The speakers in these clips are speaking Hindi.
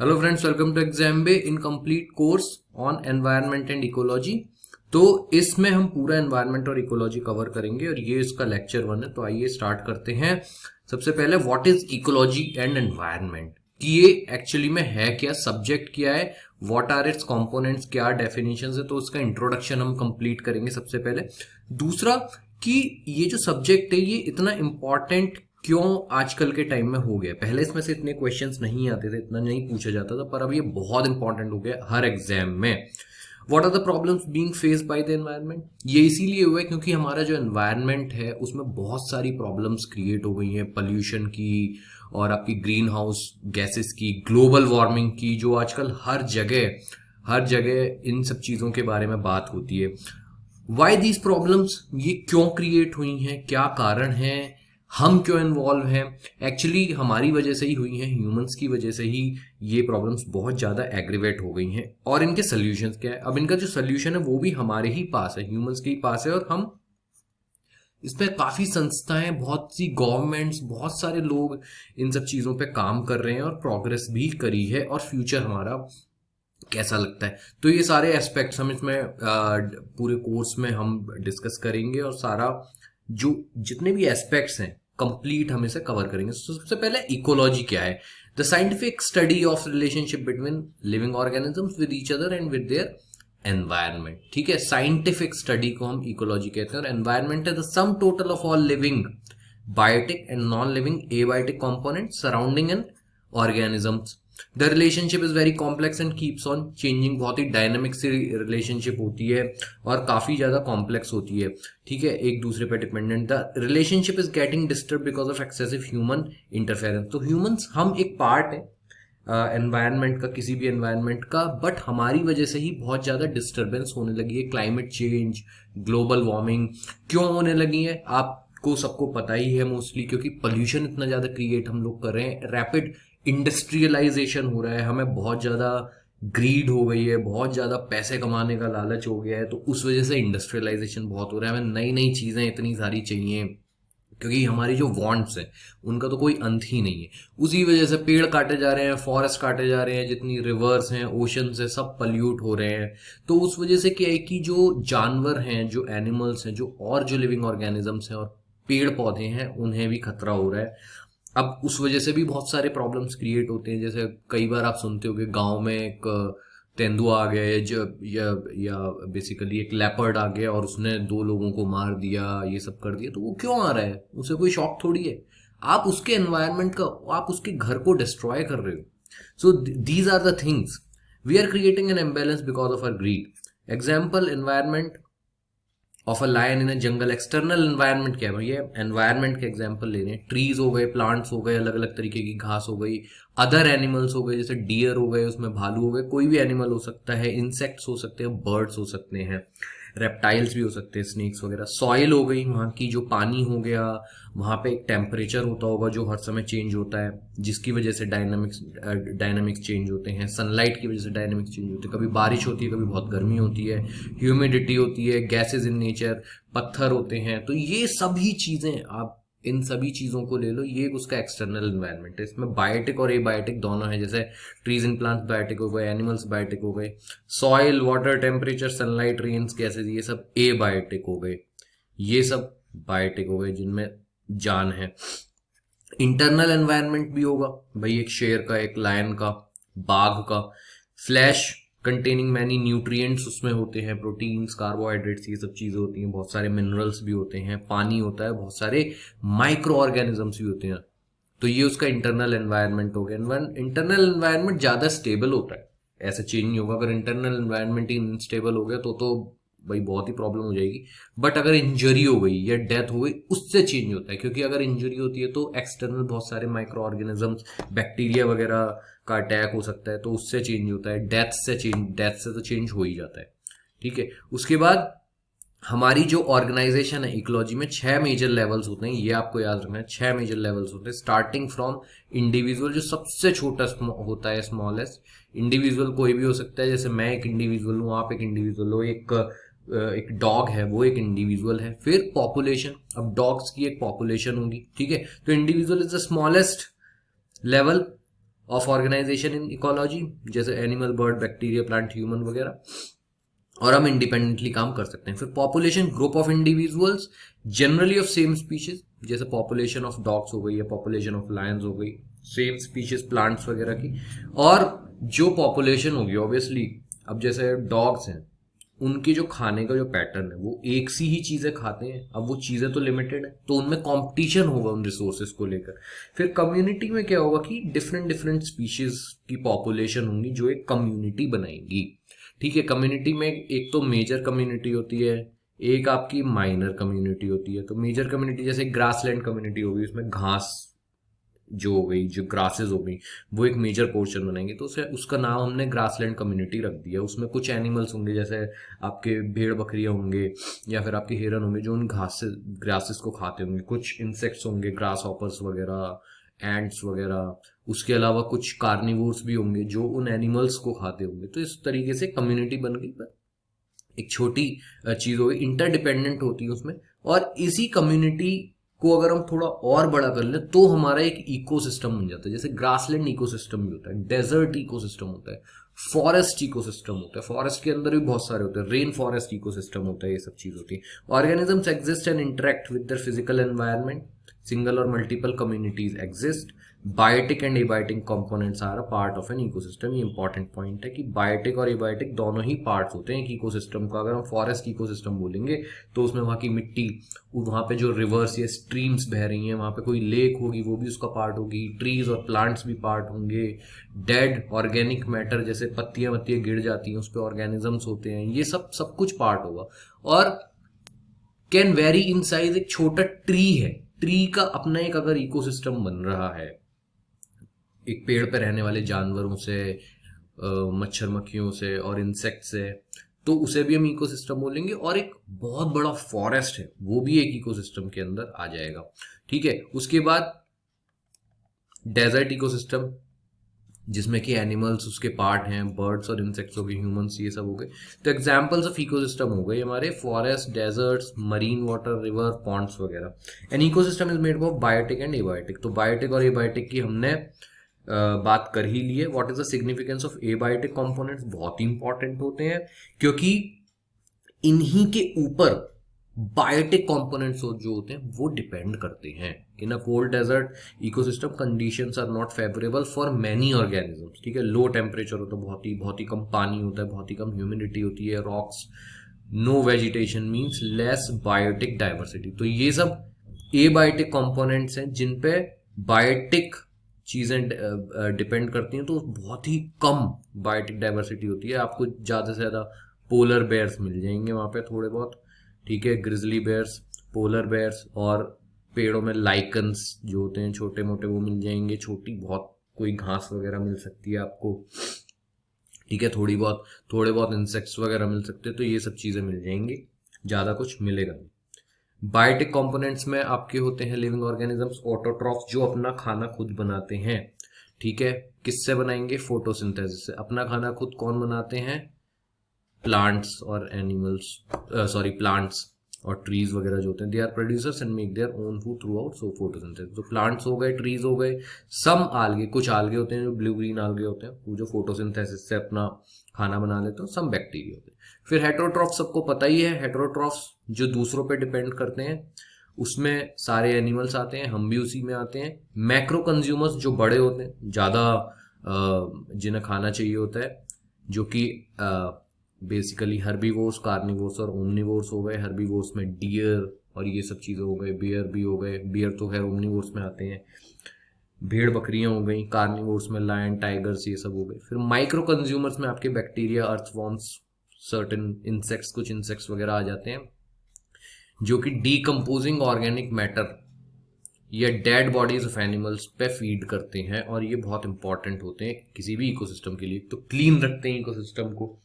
Hello friends, welcome to Exambay in complete course on environment and ecology. तो इसमें हम पूरा एनवायरनमेंट और इकोलॉजी कवर करेंगे और ये इसका लेक्चर 1 है। तो आइए स्टार्ट करते हैं। सबसे पहले what is ecology and environment, कि ये एक्चुअली में है क्या, सब्जेक्ट क्या है, व्हाट आर इट्स कंपोनेंट्स, क्या डेफिनेशंस है। तो उसका इंट्रोडक्शन हम कंप्लीट करेंगे सबसे पहले। दूसरा कि ये जो सब्जेक्ट है ये इतना इंपॉर्टेंट क्यों आजकल के टाइम में हो गया। पहले इसमें से इतने क्वेश्चंस नहीं आते थे, इतना नहीं पूछा जाता था, पर अब ये बहुत इंपॉर्टेंट हो गया हर एग्जाम में। What are the problems being faced by the environment, ये इसीलिए हुआ है क्योंकि हमारा जो एनवायरनमेंट है उसमें बहुत सारी प्रॉब्लम्स क्रिएट हो गई हैं, पोल्यूशन की और आपकी ग्रीन हाउस गैसेस की, ग्लोबल वार्मिंग की, जो आजकल हर जगह इन सब चीजों के बारे में बात होती है। वाई दीज प्रॉब्लम्स, ये क्यों क्रिएट हुई हैं, क्या कारण है, हम क्यों इन्वॉल्व हैं। एक्चुअली हमारी वजह से ही हुई हैं, ह्यूमंस की वजह से ही ये प्रॉब्लम्स बहुत ज्यादा एग्रीवेट हो गई हैं। और इनके सोल्यूशंस क्या है, अब इनका जो सोल्यूशन है वो भी हमारे ही पास है, ह्यूमंस के ही पास है। और हम इसमें काफी संस्थाएं, बहुत सी गवर्नमेंट्स, बहुत सारे लोग इन सब चीजों पे काम कर रहे हैं और प्रोग्रेस भी करी है। और फ्यूचर हमारा कैसा लगता है, तो ये सारे एस्पेक्ट्स हम इसमें पूरे कोर्स में हम डिस्कस करेंगे और सारा जो जितने भी एस्पेक्ट्स हैं कंप्लीट हम इसे कवर करेंगे। तो सबसे पहले इकोलॉजी क्या है, the scientific study of relationship between living organisms with each other and with their environment. ठीक है, साइंटिफिक स्टडी को हम इकोलॉजी कहते हैं। और एनवायरनमेंट है the sum total of all living biotic and non living abiotic component surrounding an organisms. The relationship is very complex and keeps on changing. बहुत ही डायनेमिक सी रिलेशनशिप होती है और काफी ज्यादा कॉम्प्लेक्स होती है। ठीक है, एक दूसरे पे dependent. The relationship is getting disturb because of excessive human interference. तो ह्यूमंस, हम एक पार्ट है एनवायरनमेंट का, किसी भी एनवायरनमेंट का, बट हमारी वजह से ही बहुत ज्यादा डिस्टर्बेंस होने लगी है। क्लाइमेट चेंज, ग्लोबल वार्मिंग क्यों होने लगी है आपको सबको पता ही है मोस्टली, क्योंकि पोल्यूशन इतना ज्यादा क्रिएट हम लोग कर रहे हैं, रैपिड इंडस्ट्रियलाइजेशन हो रहा है, हमें बहुत ज्यादा ग्रीड हो गई है, बहुत ज्यादा पैसे कमाने का लालच हो गया है। तो उस वजह से इंडस्ट्रियलाइजेशन बहुत हो रहा है, हमें नई नई चीजें इतनी सारी चाहिए, क्योंकि हमारी जो वांट्स हैं उनका तो कोई अंत ही नहीं है। उसी वजह से पेड़ काटे जा रहे हैं, फॉरेस्ट काटे जा रहे हैं, जितनी रिवर्स हैं, ओशंस हैं, सब पल्यूट हो रहे हैं। तो उस वजह से क्या है कि जो जानवर हैं, जो एनिमल्स हैं, जो लिविंग ऑर्गेनिजम्स हैं और पेड़ पौधे हैं, उन्हें भी खतरा हो रहा है। अब उस वजह से भी बहुत सारे प्रॉब्लम्स क्रिएट होते हैं। जैसे कई बार आप सुनते हो कि गांव में एक तेंदुआ आ गया है, या बेसिकली एक लेपर्ड आ गया और उसने 2 लोगों को मार दिया, ये सब कर दिया। तो वो क्यों आ रहा है, उसे कोई शौक थोड़ी है। आप उसके एनवायरनमेंट का, आप उसके घर को डिस्ट्रॉय कर रहे हो। So these are the things, we are creating an imbalance because of our greed. Example, environment of a lion in a jungle. External environment क्या है भाई, ये एनवायरनमेंट के एग्जांपल ले रहे हैं। ट्रीज हो गए, प्लांट्स हो गए, अलग अलग तरीके की घास हो गई, अदर एनिमल्स हो गए, जैसे डियर हो गए, उसमें भालू हो गए, कोई भी एनिमल हो सकता है, इंसेक्ट्स हो सकते हैं, बर्ड्स हो सकते हैं, रेप्टाइल्स भी हो सकते हैं, स्नेक्स वगैरह। सॉइल हो गई, वहाँ की जो पानी हो गया, वहाँ पे एक टेम्परेचर होता होगा जो हर समय चेंज होता है, जिसकी वजह से डायनामिक्स चेंज होते हैं। सनलाइट की वजह से डायनामिक्स चेंज होते हैं, कभी बारिश होती है, कभी बहुत गर्मी होती है, ह्यूमिडिटी होती है, गैसेज इन नेचर, पत्थर होते हैं। तो ये सभी चीजें, आप इन सभी चीजों को ले लो, ये उसका एक्सटर्नल एनवायरनमेंट है। इसमें बायोटिक और एबायोटिक दोनों है, जैसे ट्रीज एंड प्लांट्स बायोटिक हो गए, एनिमल्स बायोटिक हो गए, soil, water, temperature, sunlight, rains, gases, ये सब एबायोटिक हो गए, ये सब बायोटिक हो गए जिनमें जान है। इंटरनल एनवायरनमेंट भी होगा भाई, एक शेर का, एक लायन का, बाघ का। फ्लैश कंटेनिंग मैनी न्यूट्रिएंट्स उसमें होते हैं, प्रोटीन्स, कार्बोहाइड्रेट्स, ये सब चीजें होती हैं, बहुत सारे मिनरल्स भी होते हैं, पानी होता है, बहुत सारे माइक्रो ऑर्गेनिजम्स भी होते हैं। तो ये उसका इंटरनल एनवायरनमेंट हो गया। इंटरनल एनवायरनमेंट ज्यादा स्टेबल होता है, ऐसा चेंज नहीं होगा। अगर इंटरनल एनवायरनमेंट ही अनस्टेबल हो गया तो भाई बहुत ही प्रॉब्लम हो जाएगी। बट अगर इंजरी हो गई या डेथ हो गई, उससे चेंज होता है, क्योंकि अगर इंजरी होती है तो एक्सटर्नल बहुत सारे माइक्रो ऑर्गेनिजम्स, बैक्टीरिया वगैरह का अटैक हो सकता है, तो उससे चेंज होता है। डेथ से तो चेंज हो ही जाता है। ठीक है, उसके बाद हमारी जो ऑर्गेनाइजेशन है इकोलॉजी में 6 मेजर लेवल्स होते हैं, ये आपको याद रखना है। 6 मेजर लेवल्स होते हैं, स्टार्टिंग फ्रॉम इंडिविजुअल, जो सबसे छोटा होता है, स्मॉलेस्ट। इंडिविजुअल कोई भी हो सकता है, जैसे मैं एक इंडिविजुअल हूँ, आप एक इंडिविजुअल हो, एक डॉग है, वो एक इंडिविजुअल है। फिर पॉपुलेशन, अब डॉग्स की एक पॉपुलेशन होगी। ठीक है, तो individual is the smallest level of organisation in ecology, जैसे animal, bird, bacteria, plant, human वगैरह, और हम इंडिपेंडेंटली काम कर सकते हैं। फिर population, group of individuals generally of same species, जैसे पॉपुलेशन ऑफ डॉग्स हो गई या पॉपुलेशन ऑफ लायंस हो गई, सेम स्पीशीज प्लांट्स वगैरह की। और जो पॉपुलेशन होगी ऑब्वियसली, अब जैसे डॉग्स हैं, उनकी जो खाने का जो पैटर्न है वो एक सी ही चीजें खाते हैं, अब वो चीजें तो लिमिटेड है, तो उनमें कंपटीशन होगा उन रिसोर्सेज को लेकर। फिर कम्युनिटी में क्या होगा कि डिफरेंट डिफरेंट स्पीशीज की पॉपुलेशन होंगी जो एक कम्युनिटी बनाएंगी। ठीक है, कम्युनिटी में एक तो मेजर कम्युनिटी होती है, एक आपकी माइनर कम्युनिटी होती है। तो मेजर कम्युनिटी जैसे ग्रासलैंड कम्युनिटी होगी, उसमें घास जो हो गई, जो ग्रासेस हो गई, वो एक मेजर पोर्शन बनाएंगे, तो उसे उसका नाम हमने ग्रासलैंड कम्युनिटी रख दिया। उसमें कुछ एनिमल्स होंगे, जैसे आपके भेड़ बकरियां होंगे या फिर आपके हिरन होंगे जो उन ग्रासेस को खाते होंगे। कुछ इंसेक्ट्स होंगे, ग्रास हॉपर्स वगैरह, एंट्स वगैरह। उसके अलावा कुछ कार्निवोर्स भी होंगे जो उन एनिमल्स को खाते होंगे। तो इस तरीके से कम्युनिटी बन गई, पर एक छोटी चीज होगी, इंटरडिपेंडेंट होती है उसमें। और इसी कम्युनिटी को अगर हम थोड़ा और बड़ा कर लें तो हमारा एक इकोसिस्टम बन जाता है। जैसे ग्रासलैंड इकोसिस्टम भी होता है, डेजर्ट इकोसिस्टम होता है, फॉरेस्ट इकोसिस्टम होता है, फॉरेस्ट के अंदर भी बहुत सारे होते हैं, रेन फॉरेस्ट इकोसिस्टम होता है, ये सब चीज होती है। Organisms exist and interact with their physical environment, single और multiple communities exist, biotic and abiotic components are a part of an ecosystem. ये इंपॉर्टेंट पॉइंट है कि बायोटिक और एबायोटिक दोनों ही पार्ट्स होते हैं एक इकोसिस्टम का। अगर हम फॉरेस्ट इकोसिस्टम बोलेंगे तो उसमें वहां की मिट्टी, वहां पे जो रिवर्स या स्ट्रीम्स बह रही हैं, वहां पे कोई लेक होगी वो भी उसका पार्ट होगी, ट्रीज और प्लांट्स भी पार्ट होंगे, डेड ऑर्गेनिक मैटर जैसे पत्तियां वत्तियां गिर जाती हैं उस पर ऑर्गेनिजम्स होते हैं, ये सब सब कुछ पार्ट होगा। और कैन वेरी इन साइज, एक छोटा ट्री है, ट्री का अपना एक अगर इकोसिस्टम बन रहा है, एक पेड़ पे रहने वाले जानवरों से, मच्छर मक्खियों से और इंसेक्ट से, तो उसे भी हम इकोसिस्टम बोलेंगे। और एक बहुत बड़ा फॉरेस्ट है, वो भी एक इकोसिस्टम के अंदर आ जाएगा। ठीक है, उसके बाद डेजर्ट इकोसिस्टम, जिसमें कि एनिमल्स उसके पार्ट हैं, बर्ड्स और इंसेक्ट्स हो गए, ह्यूमंस, ये सब हो गए। तो एग्जांपल्स ऑफ इकोसिस्टम हो गए हमारे forest, deserts, marine water, river, ponds वगैरह। An ecosystem is made of biotic and abiotic. तो बायोटिक और एबायोटिक की हमने बात कर ही ली है। What is the significance of abiotic components, बहुत ही इंपॉर्टेंट होते हैं क्योंकि इन्हीं के ऊपर बायोटिक कंपोनेंट्स जो होते हैं वो डिपेंड करते हैं। In a cold desert ecosystem conditions are not favourable for many organisms. ठीक है, लो टेम्परेचर होता है, बहुत ही कम पानी होता है, बहुत ही कम ह्यूमिडिटी होती है, rocks, no vegetation means less biotic diversity. तो ये सब एबायोटिक कंपोनेंट्स हैं जिन पे बायोटिक चीजें डिपेंड करती हैं, तो बहुत ही कम बायोटिक डाइवर्सिटी होती है। आपको ज्यादा से ज्यादा पोलर बेयर्स मिल जाएंगे वहां पे थोड़े बहुत, ठीक है, ग्रिजली बेयर्स, पोलर बेयर्स, और पेड़ों में लाइकन्स जो होते हैं छोटे मोटे वो मिल जाएंगे, छोटी बहुत कोई घास वगैरह मिल सकती है आपको, ठीक है, थोड़े बहुत इंसेक्ट्स वगैरह मिल सकते हैं। तो ये सब चीजें मिल जाएंगी, ज्यादा कुछ मिलेगा नहीं। बायोटिक कंपोनेंट्स में आपके होते हैं लिविंग ऑर्गेनिजम्स, ऑटोट्रॉफ्स, जो अपना खाना खुद बनाते हैं। ठीक है, किससे बनाएंगे, फोटोसिंथेसिस से। अपना खाना खुद कौन बनाते हैं, प्लांट्स और एनिमल्स, प्लांट्स और ट्रीज वगैरह जो होते हैं, they are producers and make their own food throughout so photosynthesis. तो प्लांट्स हो गए, ट्रीज हो गए, सम आलगे, कुछ आलगे होते हैं जो ब्लू ग्रीन आलगे होते हैं, वो जो फोटोसिंथेसिस से अपना खाना बना लेते हैं, सम बैक्टीरिया होते हैं। फिर हेटेरोट्रॉफ्स सबको पता ही है, हेटेरोट्रॉफ्स जो दूसरों पे डिपेंड करते हैं, उसमें सारे एनिमल्स आते हैं, हम भी उसी में आते हैं। मैक्रो कंज्यूमर्स जो बड़े होते हैं, ज्यादा जिन्हें खाना चाहिए होता है, जो कि बेसिकली हर्बीवोर्स, कार्निवोर्स और ओमनिवोर्स हो गए। हर्बीवोर्स में डियर और ये सब चीजें हो गए, बियर भी हो गए, बियर तो खैर ओमनिवोर्स में आते हैं। भेड़ बकरियां हो गई, कार्निवोर्स में लायन, टाइगर्स, ये सब हो गए। फिर माइक्रो कंज्यूमर्स में आपके बैक्टीरिया, अर्थवॉर्म्स, सर्टेन इंसेक्ट्स, कुछ इंसेक्ट्स वगैरह आ जाते हैं जो कि डीकम्पोजिंग ऑर्गेनिक मैटर या डेड बॉडीज ऑफ एनिमल्स पे फीड करते हैं, और ये बहुत इंपॉर्टेंट होते हैं किसी भी इकोसिस्टम के लिए। तो क्लीन रखते हैं इकोसिस्टम को,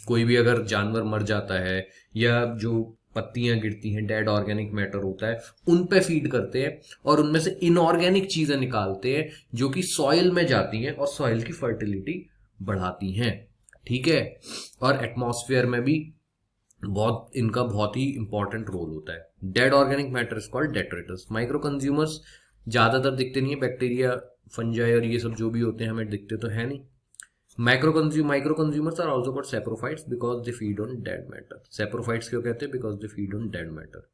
कोई भी अगर जानवर मर जाता है या जो पत्तियां गिरती हैं, डेड ऑर्गेनिक मैटर होता है, उन पे फीड करते हैं और उनमें से इनऑर्गेनिक चीजें निकालते हैं जो कि सॉइल में जाती हैं और सॉइल की फर्टिलिटी बढ़ाती हैं। ठीक है, और एटमॉस्फेयर में भी इनका बहुत ही इंपॉर्टेंट रोल होता है। Dead organic matter is called detritus. Micro consumers ज्यादातर दिखते नहीं है, बैक्टीरिया, फंजाई और ये सब जो भी होते हैं हमें दिखते तो है नहीं। Micro consumers are also called saprophytes because they feed on dead matter. Saprophytes क्यों कहते हैं? Because they feed on dead matter.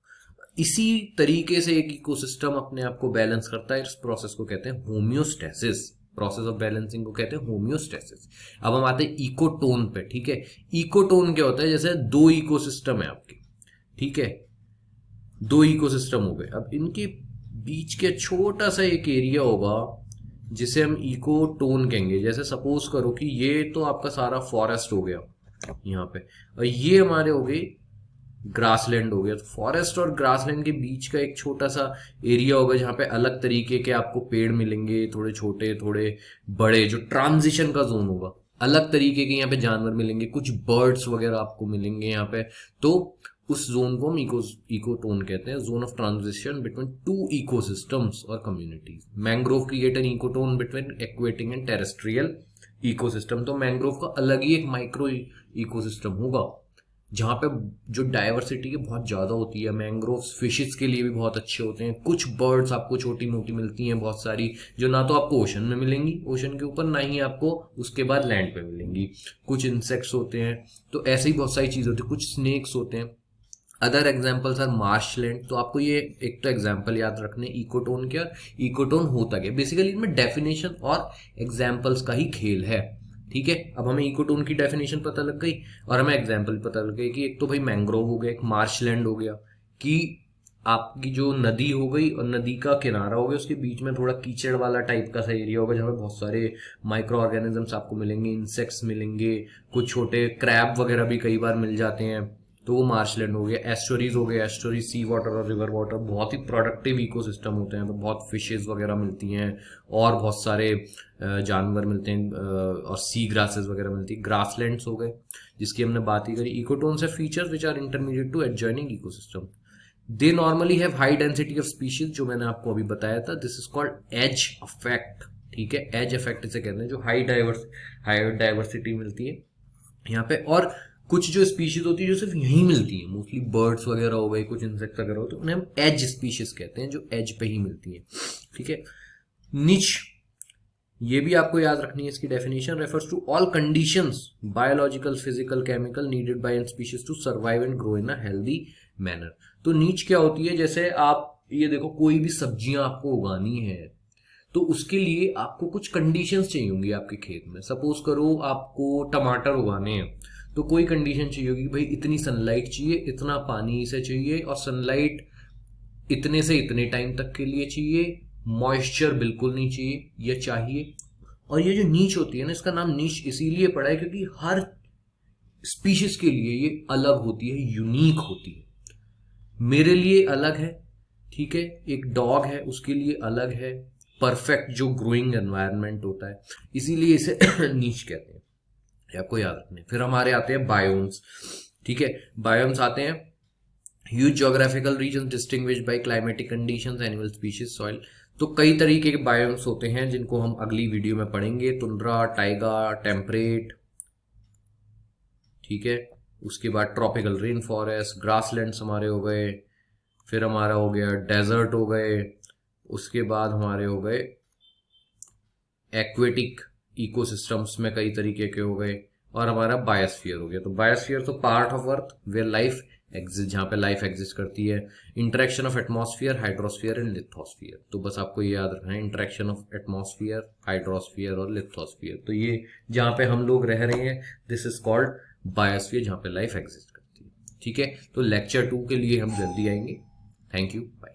इसी तरीके से एक इकोसिस्टम अपने आप को बैलेंस करता है, इस प्रोसेस को कहते हैं होम्योस्टेसिस। प्रोसेस ऑफ बैलेंसिंग को कहते हैं होम्योस्टेसिस। अब हम आते हैं इकोटोन पे, ठीक है। इकोटोन क्या होता है? जैसे दो इकोसिस्टम है आपके, ठीक है, दो इकोसिस्टम हो गए, अब इनके बीच के छोटा सा एक एरिया होगा जिसे हम इकोटोन कहेंगे। जैसे सपोज करो कि ये तो आपका सारा फॉरेस्ट हो गया यहाँ पे, और ये हमारे हो गए ग्रासलैंड हो गया। तो फॉरेस्ट और ग्रासलैंड के बीच का एक छोटा सा एरिया होगा जहाँ पे अलग तरीके के आपको पेड़ मिलेंगे, थोड़े छोटे थोड़े बड़े, जो ट्रांजिशन का जोन होगा। अलग तरीके के यहाँ पे जानवर मिलेंगे, कुछ बर्ड्स वगैरह आपको मिलेंगे यहाँ पे। तो उस जोन को हम इकोटोन कहते हैं, zone of transition between two ecosystems और communities. Mangrove create an ecotone between aquatic and terrestrial ecosystem. तो मैंग्रोव का अलग ही एक माइक्रो इकोसिस्टम होगा जहां पे जो डाइवर्सिटी है बहुत ज्यादा होती है। मैंग्रोव्स फिशेस के लिए भी बहुत अच्छे होते हैं। कुछ बर्ड्स आपको छोटी मोटी मिलती हैं बहुत सारी, जो ना तो आपको ओशन में मिलेंगी ओशन के ऊपर, ना ही आपको उसके बाद लैंड पे मिलेंगी। कुछ इंसेक्ट्स होते हैं, तो ऐसे ही बहुत सारी चीजें होती है। कुछ स्नेक्स होते हैं। Other examples are marshland. तो आपको ये एक तो एग्जाम्पल याद रखने इकोटोन क्या, इकोटोन होता क्या। बेसिकली इनमें डेफिनेशन और एग्जाम्पल्स का ही खेल है, ठीक है। अब हमें इकोटोन की डेफिनेशन पता लग गई और हमें एग्जाम्पल पता लग गई कि एक तो भाई मैंग्रोव हो गया, एक मार्शलैंड हो गया, कि आपकी जो नदी हो गई और नदी का किनारा हो गया, उसके बीच में थोड़ा कीचड़ वाला टाइप का सा एरिया होगा जहाँ पे बहुत सारे माइक्रो ऑर्गेनिजम्स आपको मिलेंगे, इंसेक्ट्स मिलेंगे, कुछ छोटे क्रैब वगैरह भी कई बार मिल जाते हैं, तो वो मार्शलैंड हो गया। एस्टोरीज हो गया, एस्टोरीज सी वाटर और रिवर वाटर, बहुत ही प्रोडक्टिव इकोसिस्टम होते हैं, तो बहुत फिशेज वगैरह मिलती हैं और बहुत सारे जानवर मिलते हैं और सी ग्रासेस वगैरह मिलती है। ग्रासलैंड्स हो गए जिसकी हमने बात ही करी। इकोटोन्स है features which are intermediate to adjoining ecosystem. They normally have high density of species, जो मैंने आपको अभी बताया था। This is called edge effect, ठीक है। एज इफेक्ट इसे कहते हैं, जो हाई डाइवर्सिटी मिलती है यहाँ पे। और कुछ जो स्पीशीज होती है जो सिर्फ यहीं मिलती है, मोस्टली बर्ड्स वगैरह हो गए, कुछ इंसेक्ट वगैरह हो, तो उन्हें हम एज स्पीशीज कहते हैं, जो एज पे ही मिलती है, ठीक है। निच, ये भी आपको याद रखनी है इसकी definition, refers to all conditions biological, physical, chemical needed by an species to survive and grow in a healthy manner. तो नीच क्या होती है? जैसे आप ये देखो, कोई भी सब्जियां आपको उगानी है तो उसके लिए आपको कुछ कंडीशंस चाहिए होंगी आपके खेत में। सपोज करो आपको टमाटर उगाने हैं, तो कोई कंडीशन चाहिए होगी, भाई इतनी सनलाइट चाहिए, इतना पानी इसे चाहिए, और सनलाइट इतने से इतने टाइम तक के लिए चाहिए, मॉइस्चर बिल्कुल नहीं चाहिए, ये चाहिए। और ये जो नीच होती है ना, इसका नाम नीच इसीलिए पड़ा है क्योंकि हर स्पीशीज के लिए ये अलग होती है, यूनिक होती है। मेरे लिए अलग है, ठीक है, एक डॉग है उसके लिए अलग है, परफेक्ट जो ग्रोइंग एनवायरनमेंट होता है, इसीलिए इसे नीच कहते हैं, आपको याद रखने। फिर हमारे आते हैं बायोम्स, ठीक है। बायोम्स आते हैं huge geographical region distinguished by climatic conditions, animal species, soil. तो कई तरीके के बायोम्स होते हैं जिनको हम अगली वीडियो में पढ़ेंगे। टुंड्रा, टाइगा, टेम्परेट, ठीक है। उसके बाद ट्रॉपिकल रेन फॉरेस्ट, ग्रासलैंड्स हमारे हो गए। फिर हमारा हो गया डेजर्ट हो गए। उसके बाद हमारे हो गए एक्वेटिक इकोसिस्टम्स में कई तरीके के हो गए, और हमारा बायोस्फीयर हो गया। तो बायोस्फीयर तो part of earth where life exist, जहाँ पे लाइफ एग्जिस्ट करती है। Interaction of atmosphere, hydrosphere and lithosphere. तो बस आपको ये याद रखना है, इंटरेक्शन ऑफ एटमॉस्फेयर, हाइड्रोस्फीयर और लिथोस्फीयर। तो ये जहाँ पे हम लोग रह रहे हैं, दिस इज कॉल्ड बायोस्फीयर, जहाँ पे लाइफ एग्जिस्ट करती है, ठीक है। तो लेक्चर 2 के लिए हम जल्दी आएंगे। Thank you, bye.